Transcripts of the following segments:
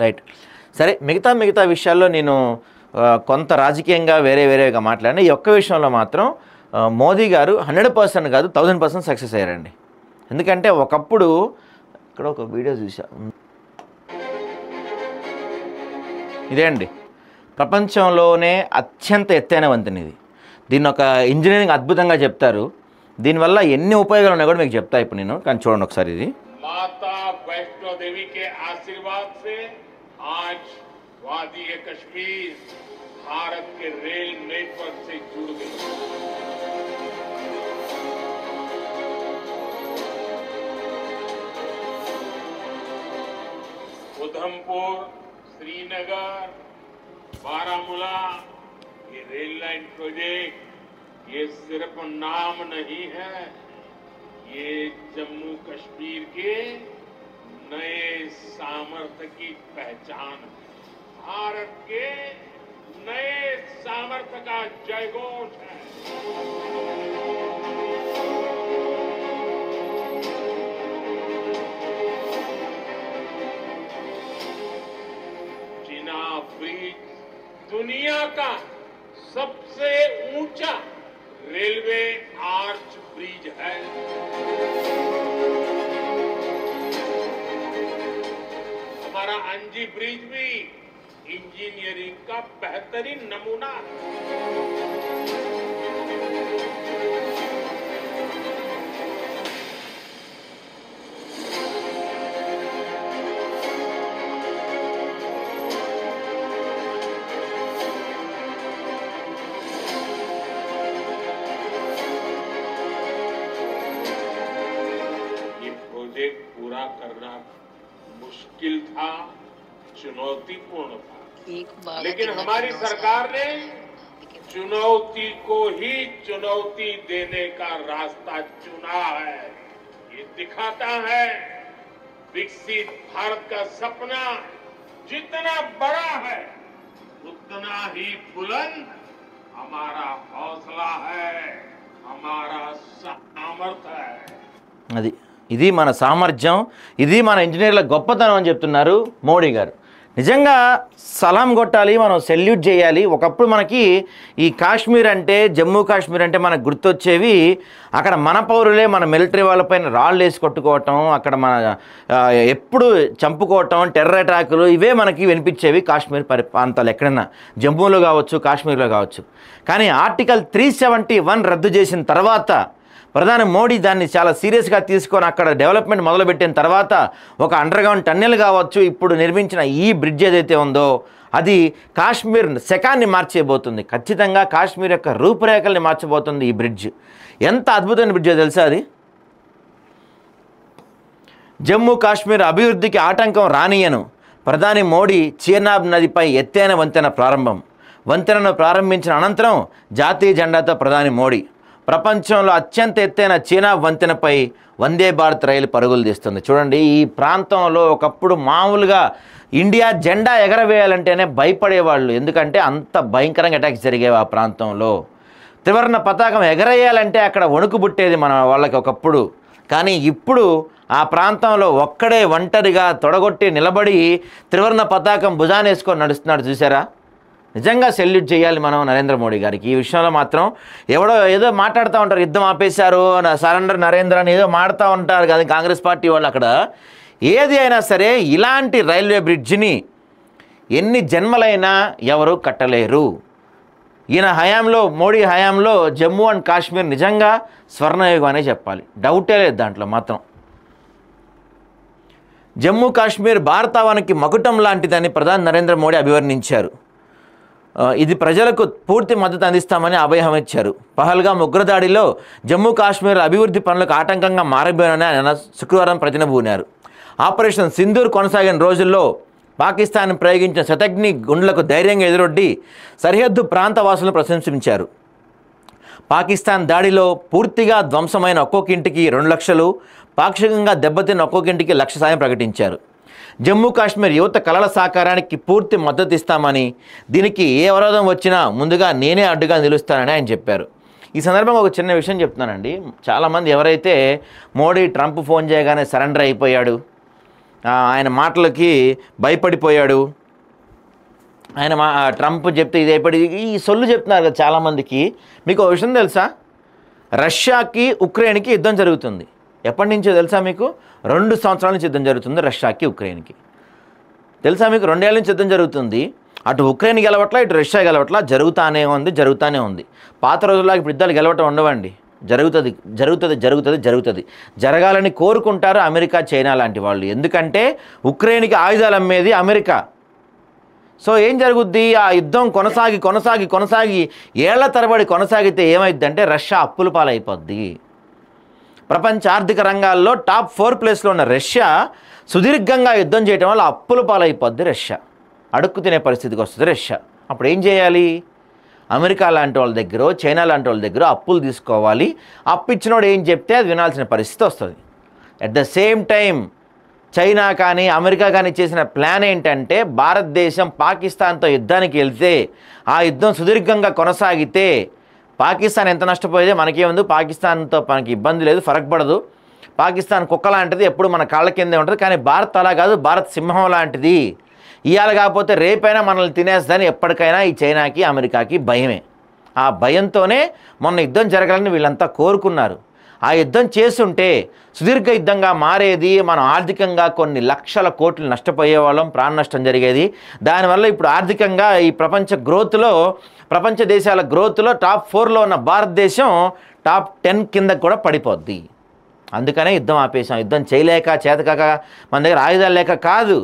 Right. సరే, మిగతా విషయాల్లో నేను కొంత రాజకీయంగా వేరేగా మాట్లాడిన ఈ ఒక్క విషయంలో మాత్రం మోదీ గారు 100% కాదు 1000% సక్సెస్ అయ్యారండి. ఎందుకంటే ఒకప్పుడు ఇక్కడ ఒక వీడియో చూసా, ఇదే అండి ప్రపంచంలోనే అత్యంత ఎత్తైన వంతెన ఇది. దీన్ని ఒక ఇంజనీరింగ్ అద్భుతంగా చెప్తారు. దీనివల్ల ఎన్ని ఉపయోగాలు ఉన్నాయో కూడా మీకు చెప్తా ఇప్పుడు నేను, కానీ చూడండి ఒకసారి. ఇది माता वैष्णो देवी के आशीर्वाद से आज वादी कश्मीर भारत के रेल नेटवर्क से जुड़ गई। उधमपुर, श्रीनगर, बारामूला, ये रेल लाइन प्रोजेक्ट ये सिर्फ नाम नहीं है, ये जम्मू कश्मीर के नए सामर्थ्य की पहचान है। भारत के नए सामर्थ्य का जयघोष है। चिनाब ब्रिज दुनिया का सबसे ऊंचा रेलवे आर्च ब्रिज है। हमारा अंजी ब्रिज भी इंजीनियरिंग का बेहतरीन नमूना है। पूरा करना मुश्किल था, चुनौतीपूर्ण था, लेकिन हमारी सरकार ने चुनौती को ही चुनौती देने का रास्ता चुना है। ये दिखाता है विकसित भारत का सपना जितना बड़ा है उतना ही बुलंद हमारा हौसला है, हमारा सामर्थ्य है। అది ఇది మన సామర్థ్యం, ఇది మన ఇంజనీర్ల గొప్పతనం అని చెప్తున్నారు మోడీ గారు. నిజంగా సలాం కొట్టాలి, మనం సెల్యూట్ చేయాలి. ఒకప్పుడు మనకి ఈ కాశ్మీర్ అంటే, జమ్మూ కాశ్మీర్ అంటే మనకు గుర్తొచ్చేవి అక్కడ మన పౌరులే మన మిలిటరీ వాళ్ళపైన రాళ్ళు వేసి కొట్టుకోవటం, అక్కడ మన ఎప్పుడు చంపుకోవటం, టెర్రర్ అటాకులు, ఇవే మనకి వినిపించేవి కాశ్మీర్ ప్రాంతాలు ఎక్కడైనా, జమ్మూలో కావచ్చు కాశ్మీర్లో కావచ్చు. కానీ ఆర్టికల్ 371 రద్దు చేసిన తర్వాత ప్రధాని మోడీ దాన్ని చాలా సీరియస్గా తీసుకొని అక్కడ డెవలప్మెంట్ మొదలుపెట్టిన తర్వాత ఒక అండర్గ్రౌండ్ టన్నెల్ కావచ్చు, ఇప్పుడు నిర్మించిన ఈ బ్రిడ్జ్ ఏదైతే ఉందో అది కాశ్మీర్ శకాన్ని మార్చేయబోతుంది. ఖచ్చితంగా కాశ్మీర్ యొక్క రూపురేఖల్ని మార్చబోతుంది ఈ బ్రిడ్జ్. ఎంత అద్భుతమైన బ్రిడ్జో తెలుసా అది. జమ్మూ కాశ్మీర్ అభివృద్ధికి ఆటంకం రానియను, ప్రధాని మోడీ చీనాబ్ నదిపై ఎత్తైన వంతెన ప్రారంభం. వంతెనను ప్రారంభించిన అనంతరం జాతీయ జెండాతో ప్రధాని మోడీ ప్రపంచంలో అత్యంత ఎత్తైన చీనాబ్ వంతెనపై వందే భారత్ రైలు పరుగులు తీస్తుంది. చూడండి, ఈ ప్రాంతంలో ఒకప్పుడు మామూలుగా ఇండియా జెండా ఎగరవేయాలంటేనే భయపడేవాళ్ళు, ఎందుకంటే అంత భయంకరంగా అటాక్స్ జరిగేవి ఆ ప్రాంతంలో. త్రివర్ణ పతాకం ఎగరేయాలంటే అక్కడ వణుకు పుట్టేది మన వాళ్ళకి ఒకప్పుడు. కానీ ఇప్పుడు ఆ ప్రాంతంలో ఒక్కడే ఒంటరిగా తొడగొట్టి నిలబడి త్రివర్ణ పతాకం భుజానేసుకొని నడుస్తున్నాడు. చూసారా, నిజంగా సెల్యూట్ చేయాలి మనం నరేంద్ర మోడీ గారికి. ఈ విషయంలో మాత్రం ఎవడో ఏదో మాట్లాడుతూ ఉంటారు, యుద్ధం ఆపేశారు, సరెండర్ నరేంద్ర అని ఏదో మాడుతూ ఉంటారు కదా కాంగ్రెస్ పార్టీ వాళ్ళు. అక్కడ ఏది అయినా సరే ఇలాంటి రైల్వే బ్రిడ్జిని ఎన్ని జన్మలైనా ఎవరు కట్టలేరు. ఈయన హయాంలో, మోడీ హయాంలో జమ్మూ అండ్ కాశ్మీర్ నిజంగా స్వర్ణయుగం అనే చెప్పాలి, డౌటే లేదు దాంట్లో మాత్రం. జమ్మూ కాశ్మీర్ భారతావనికి మకుటం లాంటిదని ప్రధాని నరేంద్ర మోడీ అభివర్ణించారు. ఇది ప్రజలకు పూర్తి మద్దతు అందిస్తామని అభయం ఇచ్చారు. పహల్గామ్ ఉగ్రదాడిలో జమ్మూ కాశ్మీర్ అభివృద్ధి పనులకు ఆటంకంగా మారబోనని ఆయన శుక్రవారం ప్రతినబూనారు. ఆపరేషన్ సింధూర్ కొనసాగిన రోజుల్లో పాకిస్తాన్ ప్రయోగించిన శతఘ్ని గుండ్లకు ధైర్యంగా ఎదురొడ్డి సరిహద్దు ప్రాంత వాసులను ప్రశంసించారు. పాకిస్తాన్ దాడిలో పూర్తిగా ధ్వంసమైన ఒక్కొక్క ఇంటికి 2 లక్షలు, పాక్షికంగా దెబ్బతిన్న ఒక్కొక్క ఇంటికి 1 లక్ష సాయం ప్రకటించారు. జమ్మూ కాశ్మీర్ యువత కళల సాకారానికి పూర్తి మద్దతు ఇస్తామని, దీనికి ఏ అవరోధం వచ్చినా ముందుగా నేనే అడ్డుగా నిలుస్తానని ఆయన చెప్పారు. ఈ సందర్భంగా ఒక చిన్న విషయం చెప్తున్నానండి. చాలామంది ఎవరైతే మోడీ ట్రంప్ ఫోన్ చేయగానే సరెండర్ అయిపోయాడు, ఆయన మాటలకి భయపడిపోయాడు. ట్రంప్ చెప్తే ఇది అయిపోయి ఈ సొల్లు చెప్తున్నారు కదా చాలామందికి. మీకు ఒక విషయం తెలుసా? రష్యాకి ఉక్రెయిన్కి యుద్ధం జరుగుతుంది. ఎప్పటి నుంచో తెలుసా మీకు? 2 సంవత్సరాల నుంచి యుద్ధం జరుగుతుంది రష్యాకి ఉక్రెయిన్కి. తెలుసా మీకు? 2 ఏళ్ళ నుంచి యుద్ధం జరుగుతుంది. అటు ఉక్రెయిన్ గెలవట్లా, ఇటు రష్యా గెలవట్లా, జరుగుతూనే ఉంది. పాత రోజుల్లో ఇప్పుడు యుద్ధాలు గెలవటం ఉండవండి. జరుగుతుంది. జరగాలని కోరుకుంటారు అమెరికా, చైనా లాంటి వాళ్ళు. ఎందుకంటే ఉక్రెయిన్కి ఆయుధాలు అమ్మేది అమెరికా. సో ఏం జరుగుద్ది? ఆ యుద్ధం కొనసాగి ఏళ్ల తరబడి కొనసాగితే ఏమైద్దంటే రష్యా అప్పుల పాలైపోద్ది. ప్రపంచ ఆర్థిక రంగాల్లో టాప్ 4 ప్లేస్లో ఉన్న రష్యా సుదీర్ఘంగా యుద్ధం చేయడం వల్ల అప్పుల పాలైపోద్ది. రష్యా అడుక్కు తినే పరిస్థితికి వస్తుంది రష్యా. అప్పుడు ఏం చేయాలి? అమెరికా లాంటి వాళ్ళ దగ్గర, చైనా లాంటి వాళ్ళ దగ్గర అప్పులు తీసుకోవాలి. అప్పు ఇచ్చినోడు ఏం చెప్తే అది వినాల్సిన పరిస్థితి వస్తుంది. At the same time China కానీ అమెరికా కానీ చేసిన ప్లాన్ ఏంటంటే భారతదేశం పాకిస్తాన్తో యుద్ధానికి వెళ్తే ఆ యుద్ధం సుదీర్ఘంగా కొనసాగితే పాకిస్తాన్ ఎంత నష్టపోయేదే మనకేముంది, పాకిస్తాన్తో మనకి ఇబ్బంది లేదు, ఫరక్ పడదు. పాకిస్తాన్ కుక్క లాంటిది, ఎప్పుడు మన కాళ్ళ కిందే ఉంటుంది. కానీ భారత్ అలా కాదు, భారత్ సింహం లాంటిది. ఇవాళ కాకపోతే రేపైనా మనల్ని తినేస్తుందని ఎప్పటికైనా ఈ చైనాకి అమెరికాకి భయమే. ఆ భయంతోనే మొన్న యుద్ధం జరగాలని వీళ్ళంతా కోరుకున్నారు. ఆ యుద్ధం చేస్తుంటే సుదీర్ఘ యుద్ధంగా మారేది, మనం ఆర్థికంగా కొన్ని లక్షల కోట్లు నష్టపోయేవాళ్ళం, ప్రాణ నష్టం జరిగేది. దానివల్ల ఇప్పుడు ఆర్థికంగా ఈ ప్రపంచ దేశాల గ్రోత్లో టాప్ 4లో ఉన్న భారతదేశం టాప్ 10 కింద కూడా పడిపోద్ది. అందుకనే యుద్ధం ఆపేసాం. యుద్ధం చేయలేక, చేతకాక, మన దగ్గర ఆయుధాలు లేక కాదు.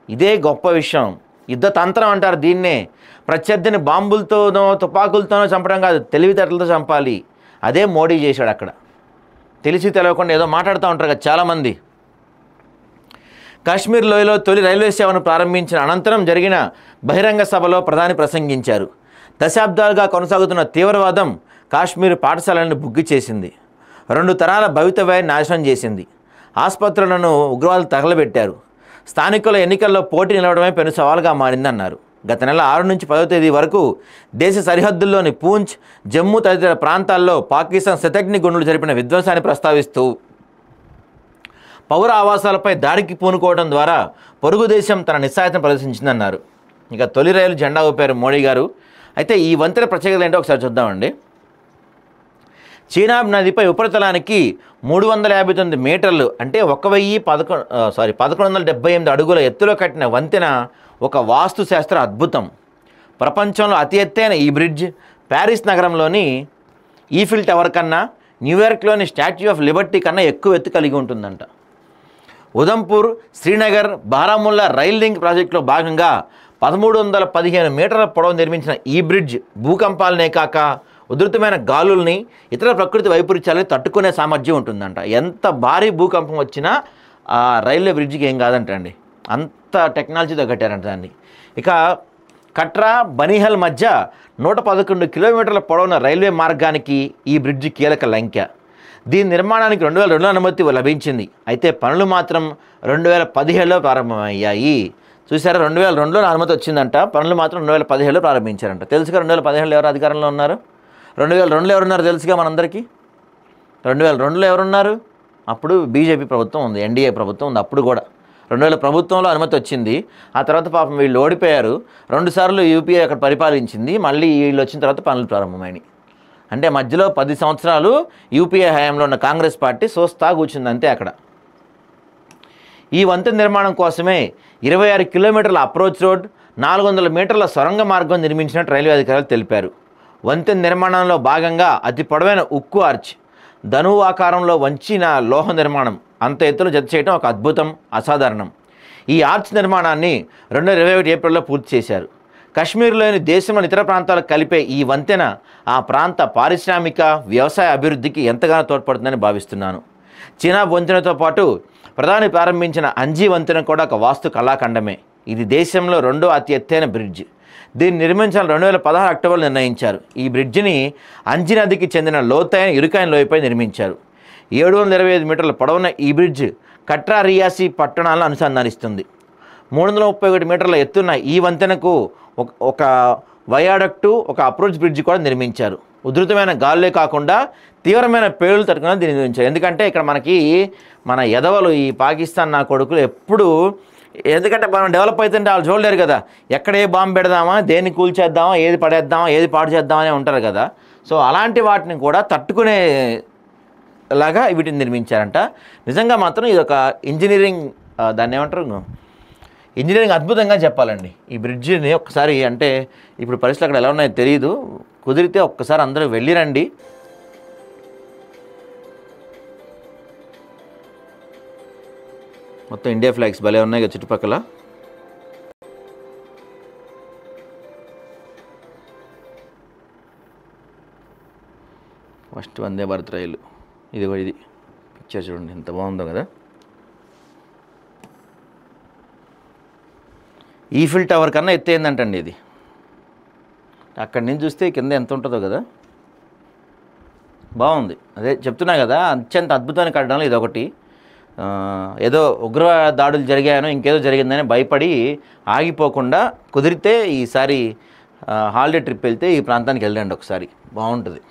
ఇదే గొప్ప విషయం. యుద్ధ తంత్రం అంటారు దీన్నే. ప్రత్యర్థిని బాంబులతోనో తుపాకులతోనో చంపడం కాదు, తెలివితేటలతో చంపాలి. అదే మోడీ చేశాడు అక్కడ. తెలిసి తెలియకుండా ఏదో మాట్లాడుతూ ఉంటారు కదా చాలామంది. కాశ్మీర్ లోయలో తొలి రైల్వే సేవను ప్రారంభించిన అనంతరం జరిగిన బహిరంగ సభలో ప్రధాని ప్రసంగించారు. దశాబ్దాలుగా కొనసాగుతున్న తీవ్రవాదం కాశ్మీర్ పాఠశాలలను బుగ్గి చేసింది. 2 తరాల భవితవ్యాన్ని నాశనం చేసింది. ఆసుపత్రులను ఉగ్రవాదులు తగలబెట్టారు. స్థానికుల ఎన్నికల్లో పోటీ నిలవడమే పెను సవాలుగా మారిందన్నారు. గత నెల 6 నుంచి 10వ తేదీ వరకు దేశ సరిహద్దుల్లోని పూంచ్, జమ్మూ తదితర ప్రాంతాల్లో పాకిస్తాన్ శతఘ్ని గుండులు జరిపిన విధ్వంసాన్ని ప్రస్తావిస్తూ పౌర ఆవాసాలపై దాడికి పూనుకోవడం ద్వారా పొరుగు దేశం తన నిస్సహాయతను ప్రదర్శించిందన్నారు. ఇక తొలి రైలు జెండా ఊపారు మోడీ గారు. అయితే ఈ వంతెన ప్రత్యేకత ఏంటో ఒకసారి చూద్దామండి. చీనాబ్ నదిపై ఉపరితలానికి 359 మీటర్లు అంటే 1178 అడుగుల ఎత్తులో కట్టిన వంతెన ఒక వాస్తుశాస్త్ర అద్భుతం. ప్రపంచంలో అతి ఎత్తైన ఈ బ్రిడ్జ్ ప్యారిస్ నగరంలోని ఈఫిల్ టవర్ కన్నా, న్యూయార్క్లోని స్టాచ్యూ ఆఫ్ లిబర్టీ కన్నా ఎక్కువ ఎత్తు కలిగి ఉంటుందంట. ఉదంపూర్, శ్రీనగర్, బారాముల్లా రైల్ లింక్ ప్రాజెక్టులో భాగంగా 1315 మీటర్ల పొడవు నిర్మించిన ఈ బ్రిడ్జ్ భూకంపాలనే కాక ఉధృతమైన గాలుల్ని, ఇతర ప్రకృతి వైపరీత్యాలని తట్టుకునే సామర్థ్యం ఉంటుందంట. ఎంత భారీ భూకంపం వచ్చినా ఆ రైల్వే బ్రిడ్జికి ఏం కాదంటండి. అంత టెక్నాలజీతో కట్టారంట దాన్ని. ఇక కట్రా, బనీహల్ మధ్య 111 కిలోమీటర్ల పొడవున రైల్వే మార్గానికి ఈ బ్రిడ్జి కీలక లంకె. దీని నిర్మాణానికి 2002లో అనుమతి లభించింది. అయితే పనులు మాత్రం 2017లో ప్రారంభమయ్యాయి. చూసారా, 2002లో అనుమతి వచ్చిందంట, పనులు మాత్రం 2017లో ప్రారంభించారంట. తెలుసుగా 2017లో ఎవరు అధికారంలో ఉన్నారు? 2002లో ఎవరున్నారు తెలుసుగా మనందరికీ. 2002లో ఎవరున్నారు? అప్పుడు బీజేపీ ప్రభుత్వం ఉంది, ఎన్డీఏ ప్రభుత్వం ఉంది. అప్పుడు కూడా 2000 ప్రభుత్వంలో అనుమతి వచ్చింది. ఆ తర్వాత పాపం వీళ్ళు ఓడిపోయారు. 2 సార్లు యూపీఏ అక్కడ పరిపాలించింది. మళ్ళీ వీళ్ళు వచ్చిన తర్వాత పనులు ప్రారంభమైనాయి. అంటే మధ్యలో 10 సంవత్సరాలు యూపీఏ హయాంలో ఉన్న కాంగ్రెస్ పార్టీ సోస్తా కూర్చుంది అంతే అక్కడ. ఈ వంతెన నిర్మాణం కోసమే 26 కిలోమీటర్ల అప్రోచ్ రోడ్, 400 మీటర్ల సొరంగ మార్గం నిర్మించినట్టు రైల్వే అధికారులు తెలిపారు. వంతెన నిర్మాణంలో భాగంగా అతి పొడవైన ఉక్కు ఆర్చ్, ధనువు ఆకారంలో వంచిన లోహ నిర్మాణం అంత ఎత్తులో జత చేయడం ఒక అద్భుతం, అసాధారణం. ఈ ఆర్చ్ నిర్మాణాన్ని 2021 ఏప్రిల్లో పూర్తి చేశారు. కశ్మీర్లోని దేశంలోని ఇతర ప్రాంతాలకు కలిపే ఈ వంతెన ఆ ప్రాంత పారిశ్రామిక, వ్యవసాయ అభివృద్ధికి ఎంతగానో తోడ్పడుతుందని భావిస్తున్నాను. చీనా వంతెనతో పాటు ప్రధాని ప్రారంభించిన అంజీ వంతెన కూడా ఒక వాస్తు కళాఖండమే. ఇది దేశంలో 2వ అతి ఎత్తైన బ్రిడ్జ్. దీన్ని నిర్మించాలని 2016 అక్టోబర్లో నిర్ణయించారు. ఈ బ్రిడ్జిని అంజీ నదికి చెందిన లోతైన ఇరుకైన లోయపై నిర్మించారు. 725 మీటర్ల పొడవున ఈ బ్రిడ్జ్ కట్రా, రియాసీ పట్టణాలను అనుసంధానిస్తుంది. 331 మీటర్ల ఎత్తున్న ఈ వంతెనకు ఒక వయాడక్టు, ఒక అప్రోచ్ బ్రిడ్జ్ కూడా నిర్మించారు. ఉధృతమైన గాలులే కాకుండా తీవ్రమైన పేలులు తట్టుకుని దీన్ని నిర్మించారు. ఎందుకంటే ఇక్కడ మనకి మన ఎదవలు ఈ పాకిస్తాన్ నా కొడుకులు ఎప్పుడు, ఎందుకంటే మనం డెవలప్ అవుతుంటే వాళ్ళు చూడలేరు కదా, ఎక్కడ ఏ బాంబు పెడదామా, దేన్ని కూల్చేద్దామా, ఏది పడేద్దామా, ఏది పాడు చేద్దామని ఉంటారు కదా. సో అలాంటి వాటిని కూడా తట్టుకునేలాగా వీటిని నిర్మించారంట. నిజంగా మాత్రం ఇది ఒక ఇంజనీరింగ్, దాన్ని ఏమంటారు, ఇంజనీరింగ్ అద్భుతంగా చెప్పాలండి. ఈ బ్రిడ్జిని ఒక్కసారి, అంటే ఇప్పుడు పరిస్థితులు అక్కడ ఎలా ఉన్నాయో తెలియదు, కుదిరితే ఒక్కసారి అందరూ వెళ్ళిరండి. మొత్తం ఇండియా ఫ్లాగ్స్ భలే ఉన్నాయి కదా చుట్టుపక్కల. ఫస్ట్ వందే భారత్ రైలు ఇది పిక్చర్ చూడండి ఎంత బాగుందో కదా. ఈఫిల్ టవర్ కన్నా ఎత్తైందంటండి ఇది. అక్కడి నుంచి చూస్తే కింద ఎంత ఉంటుందో కదా, బాగుంది. అదే చెప్తున్నా కదా, అత్యంత అద్భుతమైన కట్టడంలో ఇది ఒకటి. ఏదో ఉగ్ర దాడులు జరిగాయనో ఇంకేదో జరిగిందని భయపడి ఆగిపోకుండా కుదిరితే ఈసారి హాలిడే ట్రిప్ వెళ్తే ఈ ప్రాంతానికి వెళ్ళండి ఒకసారి, బాగుంటుంది.